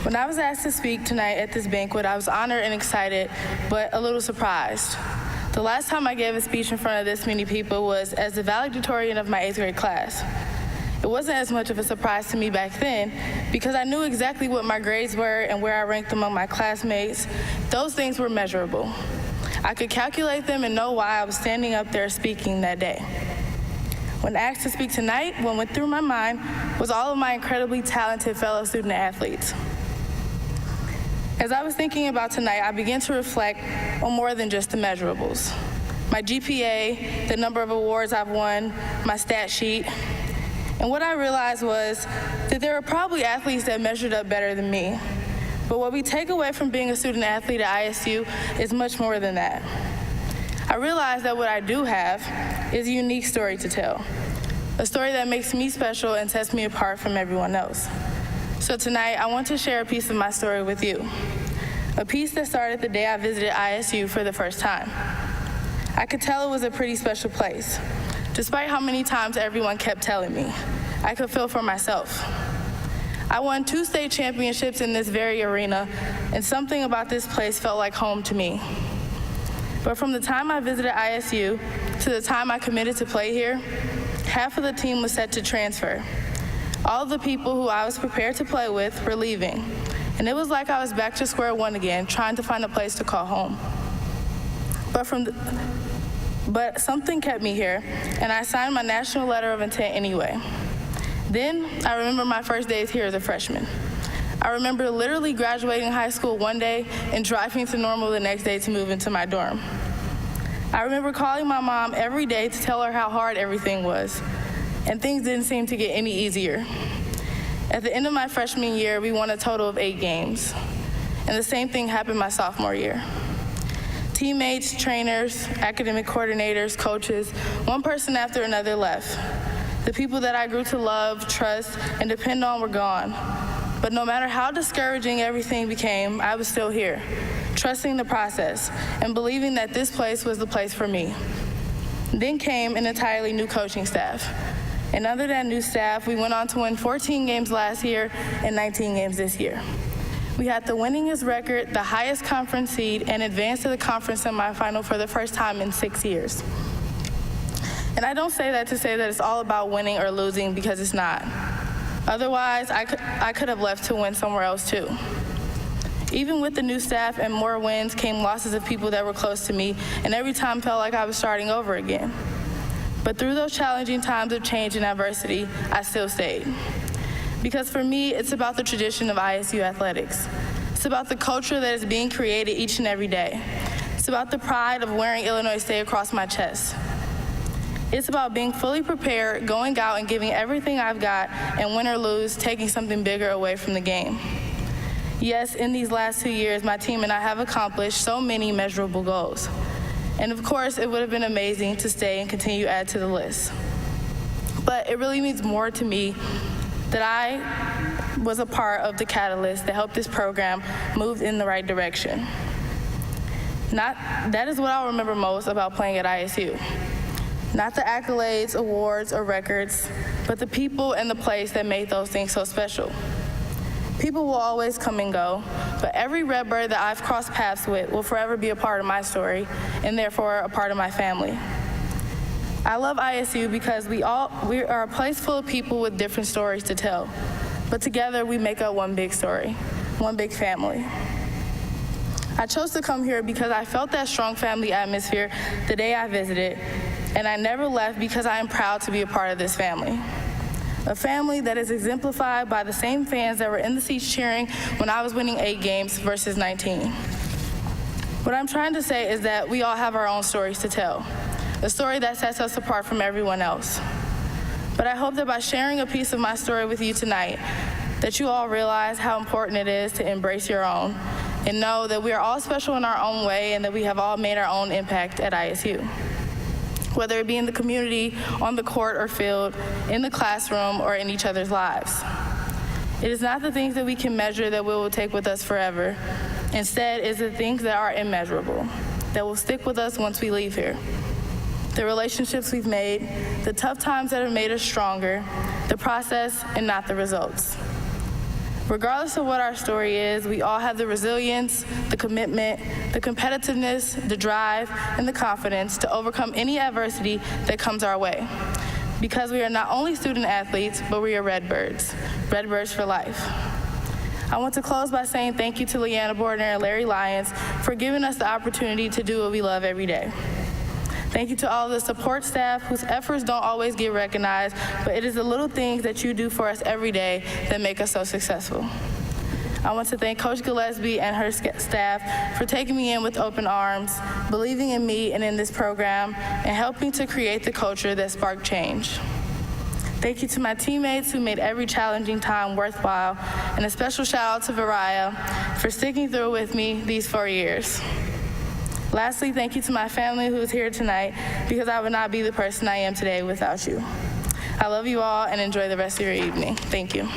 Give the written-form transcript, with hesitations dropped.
When I was asked to speak tonight at this banquet, I was honored and excited, but a little surprised. The last time I gave a speech in front of this many people was as the valedictorian of my 8th grade class. It wasn't as much of a surprise to me back then because I knew exactly what my grades were and where I ranked among my classmates. Those things were measurable. I could calculate them and know why I was standing up there speaking that day. When asked to speak tonight, what went through my mind was all of my incredibly talented fellow student athletes. As I was thinking about tonight, I began to reflect on more than just the measurables. My GPA, the number of awards I've won, my stat sheet. And what I realized was that there were probably athletes that measured up better than me. But what we take away from being a student athlete at ISU is much more than that. I realized that what I do have is a unique story to tell, a story that makes me special and sets me apart from everyone else. So tonight, I want to share a piece of my story with you, a piece that started the day I visited ISU for the first time. I could tell it was a pretty special place, despite how many times everyone kept telling me. I could feel for myself. I won 2 state championships in this very arena, and something about this place felt like home to me. But from the time I visited ISU to the time I committed to play here, half of the team was set to transfer. All of the people who I was prepared to play with were leaving, and it was like I was back to square one again, trying to find a place to call home. But something kept me here, and I signed my national letter of intent anyway. Then I remember my first days here as a freshman. I remember literally graduating high school one day and driving to Normal the next day to move into my dorm. I remember calling my mom every day to tell her how hard everything was, and things didn't seem to get any easier. At the end of my freshman year, we won a total of 8 games, and the same thing happened my sophomore year. Teammates, trainers, academic coordinators, coaches, one person after another left. The people that I grew to love, trust, and depend on were gone. But no matter how discouraging everything became, I was still here, trusting the process and believing that this place was the place for me. Then came an entirely new coaching staff. And under that new staff, we went on to win 14 games last year and 19 games this year. We had the winningest record, the highest conference seed, and advanced to the conference semifinal for the first time in 6 years. And I don't say that to say that it's all about winning or losing, because it's not. Otherwise, I could have left to win somewhere else too. Even with the new staff and more wins came losses of people that were close to me, and every time felt like I was starting over again. But through those challenging times of change and adversity, I still stayed. Because for me, it's about the tradition of ISU athletics. It's about the culture that is being created each and every day. It's about the pride of wearing Illinois State across my chest. It's about being fully prepared, going out and giving everything I've got, and win or lose, taking something bigger away from the game. Yes, in these last 2 years, my team and I have accomplished so many measurable goals. And of course, it would have been amazing to stay and continue to add to the list. But it really means more to me that I was a part of the catalyst that helped this program move in the right direction. That is what I'll remember most about playing at ISU. Not the accolades, awards, or records, but the people and the place that made those things so special. People will always come and go, but every Redbird that I've crossed paths with will forever be a part of my story, and therefore a part of my family. I love ISU because we are a place full of people with different stories to tell, but together we make up one big story, one big family. I chose to come here because I felt that strong family atmosphere the day I visited, and I never left because I am proud to be a part of this family. A family that is exemplified by the same fans that were in the seats cheering when I was winning 8 games versus 19. What I'm trying to say is that we all have our own stories to tell, a story that sets us apart from everyone else. But I hope that by sharing a piece of my story with you tonight, that you all realize how important it is to embrace your own and know that we are all special in our own way and that we have all made our own impact at ISU. Whether it be in the community, on the court or field, in the classroom, or in each other's lives. It is not the things that we can measure that we will take with us forever. Instead, it's the things that are immeasurable, that will stick with us once we leave here. The relationships we've made, the tough times that have made us stronger, the process and not the results. Regardless of what our story is, we all have the resilience, the commitment, the competitiveness, the drive, and the confidence to overcome any adversity that comes our way. Because we are not only student athletes, but we are Redbirds for life. I want to close by saying thank you to Leanna Bordner and Larry Lyons for giving us the opportunity to do what we love every day. Thank you to all of the support staff whose efforts don't always get recognized, but it is the little things that you do for us every day that make us so successful. I want to thank Coach Gillespie and her staff for taking me in with open arms, believing in me and in this program, and helping to create the culture that sparked change. Thank you to my teammates who made every challenging time worthwhile, and a special shout out to Variah for sticking through with me these 4 years. Lastly, thank you to my family who is here tonight, because I would not be the person I am today without you. I love you all and enjoy the rest of your evening. Thank you.